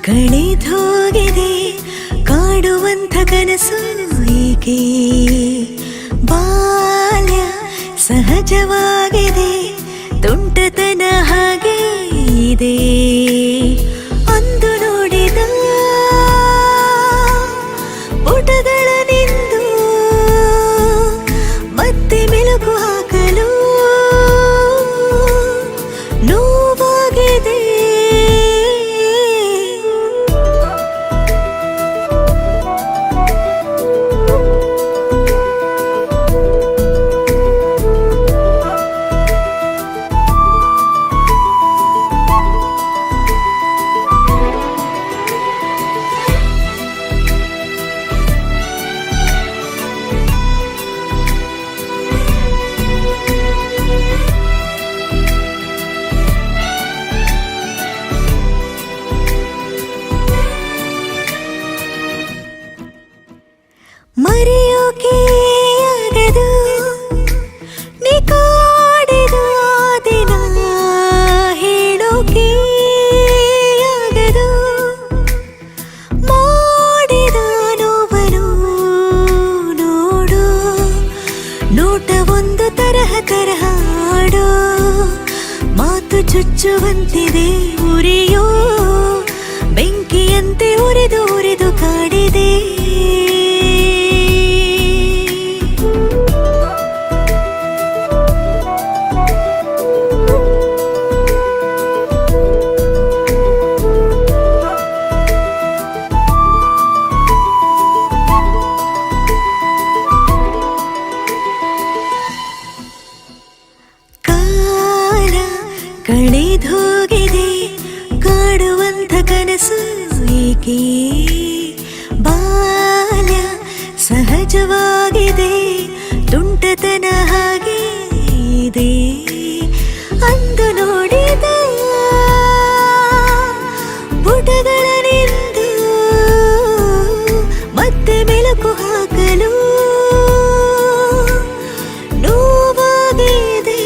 ಕಳೆದೋಗಿದೆ ಕಾಡುವಂಥ ಕನಸು ಏಕೆ, ಬಾಲ್ಯ ಸಹಜವಾಗಿದೆ ತುಂಟತನ ಹಾಗೆ ಇದೆ. ಅಂದು ನೋಡಿದ ಪುಟಗಳ ನಿಂದು ಮತ್ತೆ ಮೆಲುಕು ಹಾಕಲು ನೋವಾಗಿದೆ. ಮರೆಯೋಕೆ ಆಗದು ನೀ ಕಾಡಿದ ದಿನ, ಹೇಳೋಕೆ ಆಗದು ಮಾಡಿದ ನೋವನು. ನೋಡು ನೋಟ ಒಂದು ತರಹ ತರಹ ಆಡೋ, ಮಾತು ಚುಚ್ಚುವಂತಿದೆ ಉರಿಯೋ ಬೆಂಕಿಯಂತೆ ಉರಿದು ಉರಿದು ಕಾಡಿದೆ. ಕಳೆದೋಗಿದೆ ಕಾಡುವಂಥ ಕನಸು ಏಕೆ, ಬಾಲ್ಯ ಸಹಜವಾಗಿದೆ ತುಂಟತನ ಹಾಗೆ ಇದೆ. ಅಂದು ನೋಡಿದ ಪುಟಗಳ ನಿಂದು ಮತ್ತೆ ಮೆಲುಕು ಹಾಕಲು ನೋವಾಗಿದೆ.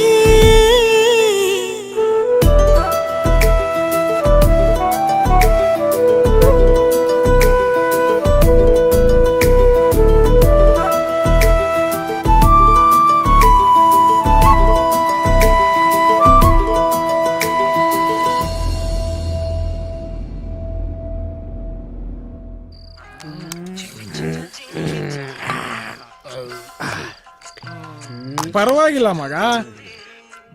ಪರವಾಗಿಲ್ಲ ಮಗ,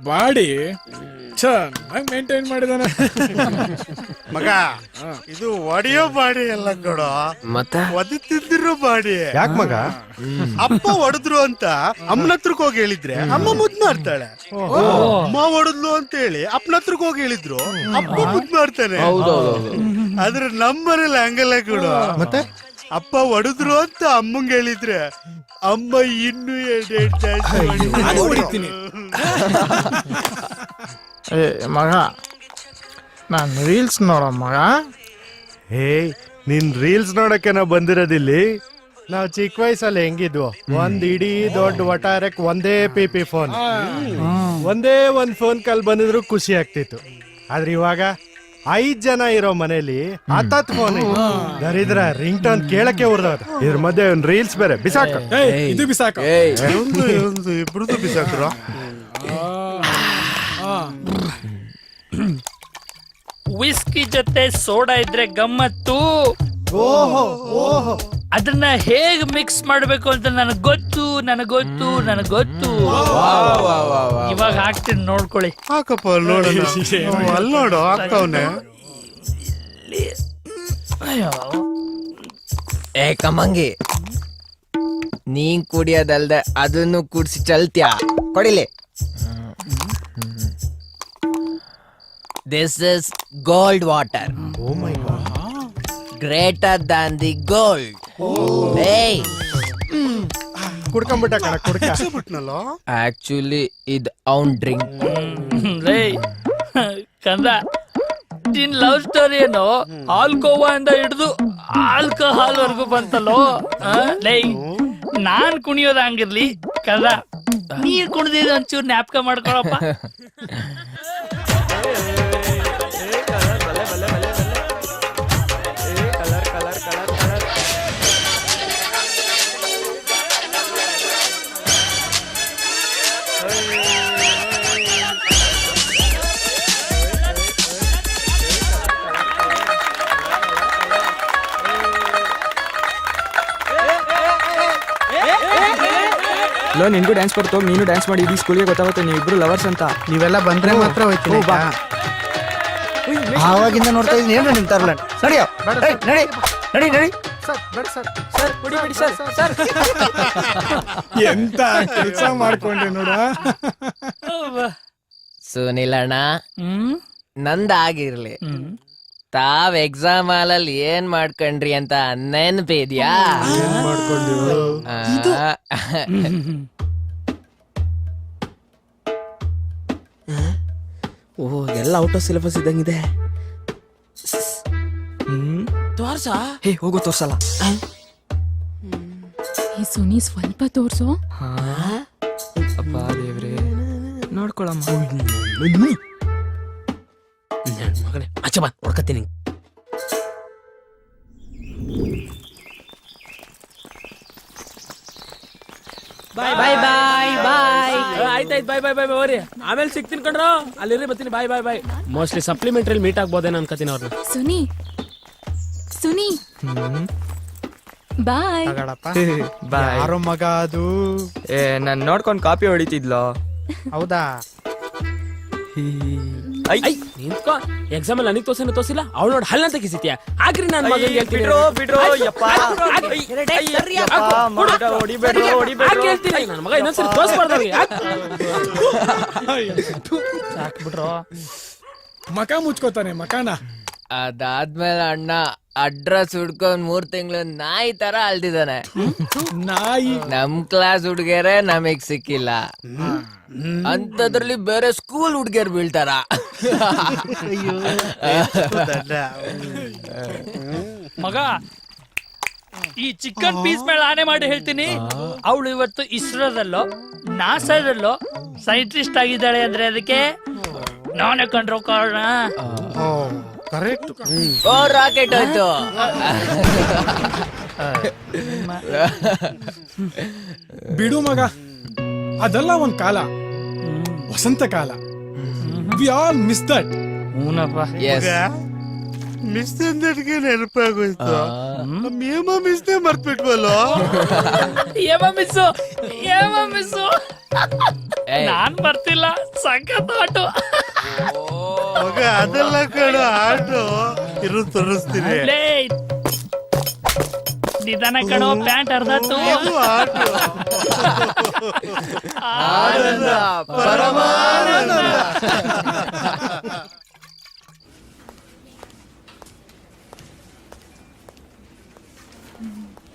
ಬಾಡಿ ಚೆನ್ನಾಗಿ ಮೇಂಟೈನ್ ಮಾಡಿದಾನೆ. ಮಗ ಇದು ಒಡೆಯೋ ಬಾಡಿ ಎಲ್ಲ ಕೊಡೋ, ಮತ್ತೆ ಒದಿ ತಿಂದಿರೋ ಬಾಡಿ. ಯಾಕ ಮಗ? ಅಪ್ಪ ಹೊಡೆದ್ರು ಅಂತ ಅಮ್ಮನ ಹತ್ರಕ್ ಹೋಗಿ ಹೇಳಿದ್ರೆ ಅಮ್ಮ ಮುದ್ ಮಾಡ್ತಾಳೆ. ಅಮ್ಮ ಹೊಡೆದ್ಲು ಅಂತ ಹೇಳಿ ಅಪ್ಪನ ಹತ್ರಕ್ ಹೋಗಿ ಹೇಳಿದ್ರು ಅಪ್ಪ ಮುದ್ ಮಾಡ್ತಾನೆ. ಆದ್ರೆ ನಮ್ಮನೇಲಿ ಹಂಗಲ್ಲ ಕೊಡು. ಮತ್ತೆ ಅಪ್ಪ ಹೊಡೆದ್ರು ಅಂತ ಅಮ್ಮಂಗ್ ಹೇಳಿದ್ರೆ ಅಮ್ಮ ಇನ್ನೂ ಅದು ಹೊಡಿತೀನಿ. ಮಗ ನಾನ್ ರೀಲ್ಸ್ ನೋಡ ಮಗ. ಹೇ, ನಿನ್ ರೀಲ್ಸ್ ನೋಡಕ್ಕೆ ನಾವು ಬಂದಿರೋದಿಲ್ಲಿ. ನಾವ್ ಚಿಕ್ಕ ವಯಸ್ಸಲ್ಲಿ ಹೆಂಗಿದ್ವು, ಒಂದ್ ಇಡೀ ದೊಡ್ಡ ಒಟಾರಕ್ ಒಂದೇ ಪಿಪಿ ಫೋನ್, ಒಂದೇ ಒಂದ್ ಫೋನ್ ಕಾಲ್ ಬಂದಿದ್ರು ಖುಷಿ ಆಗ್ತಿತ್ತು. ಆದ್ರೆ ಇವಾಗ 5 ಜನ ಇರೋ ಮನೇಲಿ 10 ಫೋನ್. ದರಿದ್ರ ರಿಂಗ್ ಟೋನ್ ಕೇಳಕ್ಕೆ ಉರ್ದವ್ರ. ಇದ್ರ ಮಧ್ಯೆ ಒಂದ್ ರೀಲ್ಸ್ ಬೇರೆ ಬಿಸಾಕ. ಇದು ಬಿಸಾಕ. ಇಬ್ರದ್ದು ಬಿಸಾಕ್ರ. ವಿಸ್ಕಿ ಜೊತೆ ಸೋಡಾ ಇದ್ರೆ ಗಮ್ಮತ್ತು. ಓಹೋ ಓಹೋ, ಅದನ್ನ ಹೇಗ್ ಮಿಕ್ಸ್ ಮಾಡ್ಬೇಕು ಅಂತ ನನಗ್ ಗೊತ್ತು. ಇವಾಗ ಹಾಕ್ತೀನಿ ನೋಡ್ಕೊಳ್ಳಿ. ಹಾಕಪ್ಪ ನೋಡೋಣ. ಅಲ್ಲಿ ನೋಡು ಹಾಕವ್ನೆ. ಅಯ್ಯೋ, ಏ ಕಮ್ಮಂಗಿ, ನೀನ್ ಕುಡಿಯೋದಲ್ದೆ ಅದನ್ನು ಕುಡ್ಸಿ ಚಲ್ತ್ಯಾ? ಕೊಡಿಲಿ. This is gold water. Oh my God, greater than the gold. ಏಯ್, ಕುಡ್ಕೊಂಡ್ಬಿಟ್ಟ ಕಣ, ಕುಡ್ಕೊಂಡ್ಬಿಟ್ನಲ್ಲ. ಆಕ್ಚುಲಿ ಇದು ಅವನ್ ಡ್ರಿಂಕ್. ಲೇ ಕಂದ, ನಿನ್ ಲವ್ ಸ್ಟೋರಿ ಏನು ಆಲ್ಕೋವಾ ಇಂದ ಹಿಡಿದು ಆಲ್ಕೋಹಾಲ್ ವರ್ಗು ಬಂತಲ್ಲೋ. ಲೈ, ನಾನ್ ಕುಣಿಯೋದ ಹಂಗಿರ್ಲಿ ಕಂದ, ನೀರ್ ಕುಣಿದಿದ್ದು ಒಂಚೂರು ಜ್ಞಾಪಕ ಮಾಡ್ಕೊಳಪ್ಪ. ಲೋ, ನಿನ್ಗೂ ಡ್ಯಾನ್ಸ್ ಬರ್ತು, ನೀನು ಡ್ಯಾನ್ಸ್ ಮಾಡಿ ಇಡೀ ಸ್ಕೂಲ್ಗೆ ಗೊತ್ತಾಗುತ್ತೆ ನೀವಿಬ್ರು ಲವರ್ಸ್ ಅಂತ. ನೀವೆಲ್ಲ ಬಂದ್ರೆ ಮಾತ್ರ ಹೋಯ್ತೀನಿ. ಆವಾಗಿಂದ ನೋಡ್ತಾ ಇದ್ದೀನಿ ಏನು ನಿಮ್ ತರ್ಲಂಡ್. ನಡಿಯೋ, ನಡಿ ನಡಿ ನಡಿ. ಎಂತ ಕೆಲಸ ಮಾಡ್ಕೊಂಡೆ ನೋಡ. ಸುನಿಲಣ್ಣ, ನಂದಾಗಿರ್ಲಿ, ತಾವ್ ಎಕ್ಸಾಮ್ ಹಾಲಲ್ಲಿ ಏನ್ ಮಾಡ್ಕೊಂಡ್ರಿ ಅಂತ ನೆನ್ಪಿದ್ಯಾ? ಓ, ಎಲ್ಲ ಔಟ್ ಆಫ್ ಸಿಲೆಬಸ್ ಇದ್ದಂಗಿದೆ. ತೋರ್ಸ. ಹೇ, ಹೋಗು, ತೋರ್ಸಲ್ಲ. ಸುನಿ ಸ್ವಲ್ಪ ತೋರ್ಸೋ. ಅಪ್ಪ ದೇವ್ರೆ, ನೋಡ್ಕೊಳಮ್ಮ. ಮಗನೇ ಆಚೆ ಬಾ, ಹೊಡ್ಕತ್ತೀನಿ. ಬಾಯ್ ಬಾಯ್ ಬಾಯ್ ಬಾಯ್. ಆಯ್ತಾಯ್ತು, ಬಾಯ್ ಬಾಯ್ ಬಾಯ್ ಬಾಯ್. ಆಮೇಲೆ ಸಿಗ್ತೀನಿ ಕಣ್ರೋ, ಅಲ್ಲಿರ್ರಿ, ಬರ್ತೀನಿ. ಬಾಯ್ ಬಾಯ್ ಬಾಯ್. ಮೋಸ್ಟ್ಲಿ ಸಪ್ಲಿಮೆಂಟರಿ ಮೀಟ್ ಆಗ್ಬೋದೇನೋ ಅನ್ಕೋತೀನಿ ಅವ್ರನ್ನ. ಸುನಿ ಸುನಿ ಬಾಯ್. ಯಾರೋ ಮಗ ಅದು. ನಾನ್ ನೋಡ್ಕೊಂಡ್ ಕಾಪಿ ಹೊಡಿತಿದ್ಲೋ. ಹೌದಾ? ನಿಂತ್ಕೋ, ಎಕ್ಸಾಮ್ ಅಲ್ಲಿ ನನಗೆ ತೋರಿಸಿಲ್ಲ, ಅವ್ಳು ನೋಡಿ ಹಲ್ಲ ಅಂತ ಕಿಸಿತ್ಯಾ. ಆಗ್ರಿ ನಾನು ಮಗನಿಗೆ ಹೇಳ್ತೀನಿ. ನನ್ನ ಮಗ ಇನ್ನೊಂದ್ಸರಿ ತೋರಿಸ್ಬಾರ್ದು. ಸಾಕ್ಬಿಟ್ರು. ಮಕ ಮುಚ್ಕೋತಾನೆ ಮಕಾನ. ಅದಾದ್ಮೇಲೆ ಅಣ್ಣ ಅಡ್ರೆಸ್ ಹುಡ್ಕೊಂಡ್ 3 ತಿಂಗಳು ನಾಯಿ ತರ ಅಲ್ದಿದ್ದಾನೆ. ನಾಯಿ. ನಮ್ ಕ್ಲಾಸ್ ಹುಡ್ಗ್ಯಾರೆ ನಮಗ್ ಸಿಕ್ಕಿಲ್ಲ, ಅಂತದ್ರಲ್ಲಿ ಬೇರೆ ಸ್ಕೂಲ್ ಹುಡ್ಗ್ಯಾರ್ ಬೀಳ್ತಾರ. ಮಗ, ಈ ಚಿಕನ್ ಪೀಸ್ ಮೇಲೆ ಆನೆ ಮಾಡಿ ಹೇಳ್ತೀನಿ, ಅವಳು ಇವತ್ತು ಇಸ್ರೋದಲ್ಲೋ ನಾಸಾದಲ್ಲೋ ಸೈಂಟಿಸ್ಟ್ ಆಗಿದ್ದಾಳೆ ಅಂದ್ರೆ ಅದಕ್ಕೆ ನಾನೇ ಕಂಡ್ರೋ ಕಾರಣ. ಕರೆಕ್ಟ್. ಓ, ರಾಕೆಟ್ ಹೋಯ್ತು. ಬಿಡು ಮಗ, ಅದೆಲ್ಲ ಒಂದ್ ಕಾಲ, ವಸಂತ ಕಾಲ. We all miss that. Miss ಅಂದಟ್ಗೆ ನೆನಪಾಗೋಯ್ತು. ಏಮ ಮಿಸ್ನೇ ಮರ್ತ್ಬಿಟ್ವಲ್ಲ. ನಾನ್ ಬರ್ತಿಲ್ಲ, ಸಖತ್ ಆಟೋ. ಮಗ ಅದೆಲ್ಲ ಕಣ ಆಟೋ ಇರು ತೋರಿಸ್ತೀನಿ. ಲೇ, ನಿಧಾನ ಕಣೋ, ಪ್ಯಾಂಟ್ ಅರ್ಧಾತು. ಇದು ಆಟೋ. ಆನಂದ, ಪರಮಾನಂದ.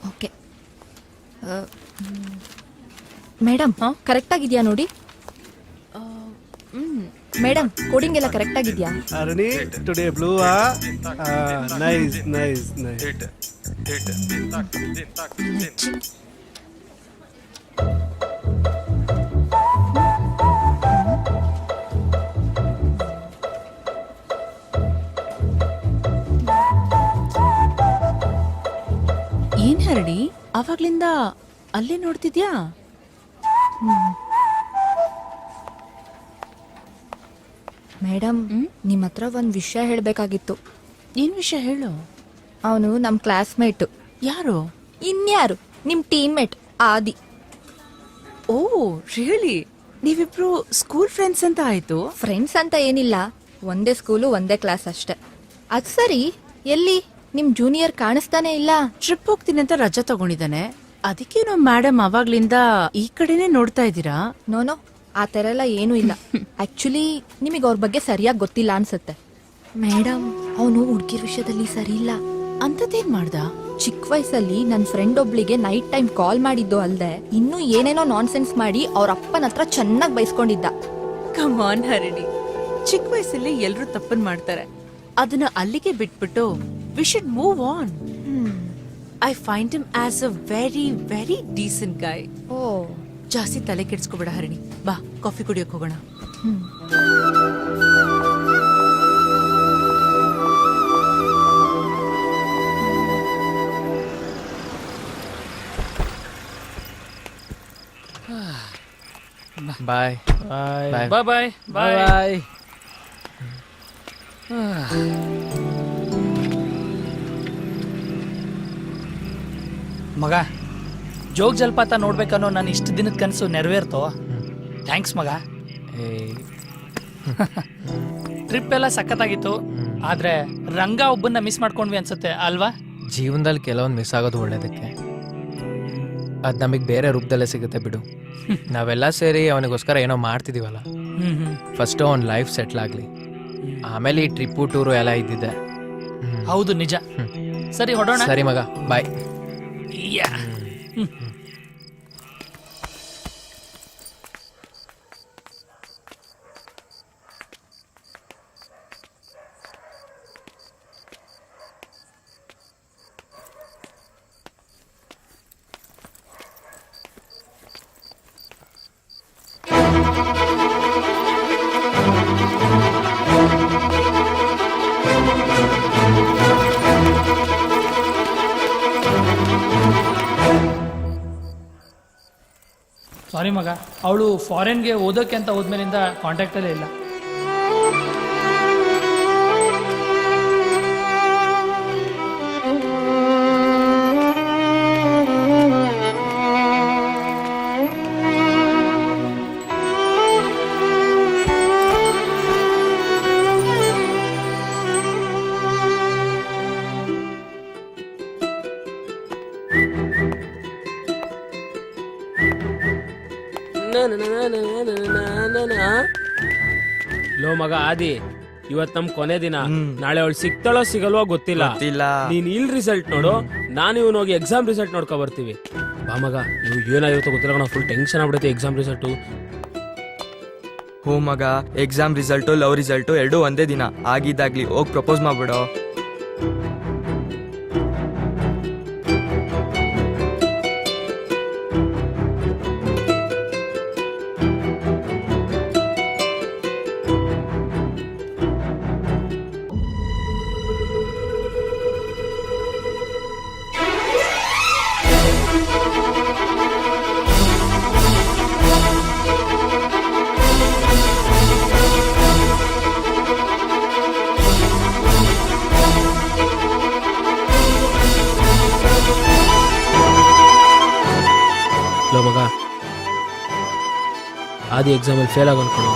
ಓಕೆ ಮೇಡಮ್ ಕರೆಕ್ಟ್ ಆಗಿದ್ಯಾ ನೋಡಿ. ಮೇಡಮ್ ಕೋಡಿಂಗ್ ಎಲ್ಲ ಕರೆಕ್ಟ್ ಆಗಿದ್ಯಾ? Aruni today blue nice nice nice. ಏನ್ ಹರಡಿ ಅವಾಗ್ಲಿಂದ ಅಲ್ಲೇ ನೋಡ್ತಿದ್ಯಾ? ಮೇಡಮ್ ನಿಮ್ಮ ಹತ್ರ ಒಂದು ವಿಷಯ ಹೇಳಬೇಕಾಗಿತ್ತು. ಏನ್ ವಿಷಯ ಹೇಳು. ಅವನು ನಮ್ಮ ಕ್ಲಾಸ್ಮೇಟ್. ಯಾರು? ಇನ್ಯಾರು, ನಿಮ್ಮ ಟೀಮ್ಮೇಟ್ ಆದಿ. Oh really? ನೀವಿಬ್ರು ಸ್ಕೂಲ್ ಫ್ರೆಂಡ್ಸ್ ಅಂತ ಆಯ್ತು? ಫ್ರೆಂಡ್ಸ್ ಅಂತ ಏನಿಲ್ಲ, ಒಂದೇ ಸ್ಕೂಲು ಒಂದೇ ಕ್ಲಾಸ್ ಅಷ್ಟೆ. ಅದು ಸರಿ, ಎಲ್ಲಿ ನಿಮ್ ಜೂನಿಯರ್ ಕಾಣಿಸ್ತಾನೆ ಇಲ್ಲ? ಟ್ರಿಪ್ ಹೋಗ್ತೀನಿ ಅಂತ ರಜಾ ತಗೊಂಡಿದ್ದಾನೆ. ಅದಕ್ಕೇನೋ ಮೇಡಮ್ ಅವಾಗ್ಲಿಂದ ಈ ಕಡೆನೆ ನೋಡ್ತಾ ಇದ್ದೀರಾ? ನೋನೋ, ಆ ಥರ ಎಲ್ಲ ಏನೂ ಇಲ್ಲ. ಆಕ್ಚುಲಿ ನಿಮಗೆ ಅವ್ರ ಬಗ್ಗೆ ಸರಿಯಾಗಿ ಗೊತ್ತಿಲ್ಲ ಅನ್ಸುತ್ತೆ. ಮೇಡಮ್, ಅವನು ಹುಡುಗಿರ್ ವಿಷಯದಲ್ಲಿ ಸರಿ ಇಲ್ಲ. ಅಂತದೇನ್ ಮಾಡ್ದ? ಚಿಕ್ಕ ವಯಸ್ಸಲ್ಲಿ ನನ್ನ ಫ್ರೆಂಡ್ ಒಬ್ಳಿಗೆ ನೈಟ್ ಟೈಮ್ ಕಾಲ್ ಮಾಡಿದ್ದು ಅಲ್ದೆ ಇನ್ನೂ ಏನೇನೋ ನಾನ್ಸೆನ್ಸ್ ಮಾಡಿ ಅವ್ರ ಅಪ್ಪನ ಹತ್ರ ಚೆನ್ನಾಗಿ ಬೈಸ್ಕೊಂಡಿದ್ದ. ಕಮ್ ಆನ್ ಹರಿಣಿ, ಚಿಕ್ಕ ವಯಸ್ಸಲ್ಲಿ ಎಲ್ರು ತಪ್ಪನ್ ಮಾಡ್ತಾರೆ. ಅದನ್ನ ಅಲ್ಲಿಗೆ ಬಿಟ್ಬಿಟ್ಟು we should move on. I find him as a very very decent guy. ಓ, ಜಾಸ್ತಿ ತಲೆ ಕೆಡ್ಸ್ಕೊಬೇಡ ಹರಿಣಿ. ಬಾ ಕಾಫಿ ಕುಡಿಯೋಕ್ ಹೋಗೋಣ. ಬಾಯ್ ಬಾಯ್ ಬಾಯ್ ಬಾಯ್. ಬಾಯ್. ಮಗ, ಜೋಗ್ ಜಲಪಾತ ನೋಡ್ಬೇಕನ್ನೋ ನಾನು ಇಷ್ಟು ದಿನದ ಕನಸು ನೆರವೇರ್ತೋ. ಥ್ಯಾಂಕ್ಸ್ ಮಗ. ಟ್ರಿಪ್ ಎಲ್ಲ ಸಖತ್ತಾಗಿತ್ತು. ಆದ್ರೆ ರಂಗ ಒಬ್ಬನ್ನ ಮಿಸ್ ಮಾಡ್ಕೊಂಡ್ವಿ ಅನ್ಸುತ್ತೆ ಅಲ್ವಾ? ಜೀವನದಲ್ಲಿ ಕೆಲವೊಂದು ಮಿಸ್ ಆಗೋದು ಒಳ್ಳೇದಕ್ಕೆ. ಅದು ನಮಗೆ ಬೇರೆ ರೂಪದಲ್ಲೇ ಸಿಗುತ್ತೆ ಬಿಡು. ನಾವೆಲ್ಲ ಸೇರಿ ಅವನಿಗೋಸ್ಕರ ಏನೋ ಮಾಡ್ತಿದೀವಲ್ಲ. ಫಸ್ಟ್ ಅವ್ನ ಲೈಫ್ ಸೆಟ್ಲ್ ಆಗಲಿ, ಆಮೇಲೆ ಈ ಟ್ರಿಪ್ಪು ಟೂರು ಎಲ್ಲ ಇದ್ದಿದ್ದೆ. ಹೌದು, ನಿಜ. ಸರಿ ಹೊಡೋಣ. ಸರಿ ಮಗ, ಬಾಯ್. ಸಾರಿ ಮಗ, ಅವಳು ಫಾರಿನ್ಗೆ ಓದೋಕೆ ಅಂತ ಹೋದ್ಮೇಲಿಂದ ಕಾಂಟ್ಯಾಕ್ಟಲ್ಲೇ ಇಲ್ಲ. ಲೋ ಮಗ ಆದಿ, ಇವತ್ ನಮ್ ಕೊನೆ ದಿನ. ನಾಳೆ ಅವಳು ಸಿಗ್ತಾಳೋ ಸಿಗಲ್ವೋ ಗೊತ್ತಿಲ್ಲ. ನೀನ್ ಇಲ್ ರಿಸಲ್ಟ್ ನೋಡು, ನಾನು ಇವನ್ ಹೋಗಿ ಎಕ್ಸಾಮ್ ರಿಸಲ್ಟ್ ನೋಡ್ಕೊ ಬರ್ತೀವಿ. ಬಾ ಮಗ, ನೀವು ಏನಾಗಿರುತ್ತೋ ಗೊತ್ತಿಲ್ಲ ಕಣ, ಫುಲ್ ಟೆನ್ಷನ್ ಆಗ್ಬಿಡುತ್ತೆ ಎಕ್ಸಾಮ್ ರಿಸಲ್ಟ್. ಹೋ ಮಗ, ಎಕ್ಸಾಮ್ ರಿಸಲ್ಟು ಲವ್ ರಿಸಲ್ಟು ಎರಡೂ ಒಂದೇ ದಿನ. ಆಗಿದ್ದಾಗ್ಲಿ ಹೋಗಿ ಪ್ರಪೋಸ್ ಮಾಡ್ಬಿಡೋ. ಲೋ ಮಗ, ಆದಿ ಎಕ್ಸಾಮಲ್ಲಿ ಫೇಲ್ ಆಗೋನ್ಕೊಳ್ಳೋ.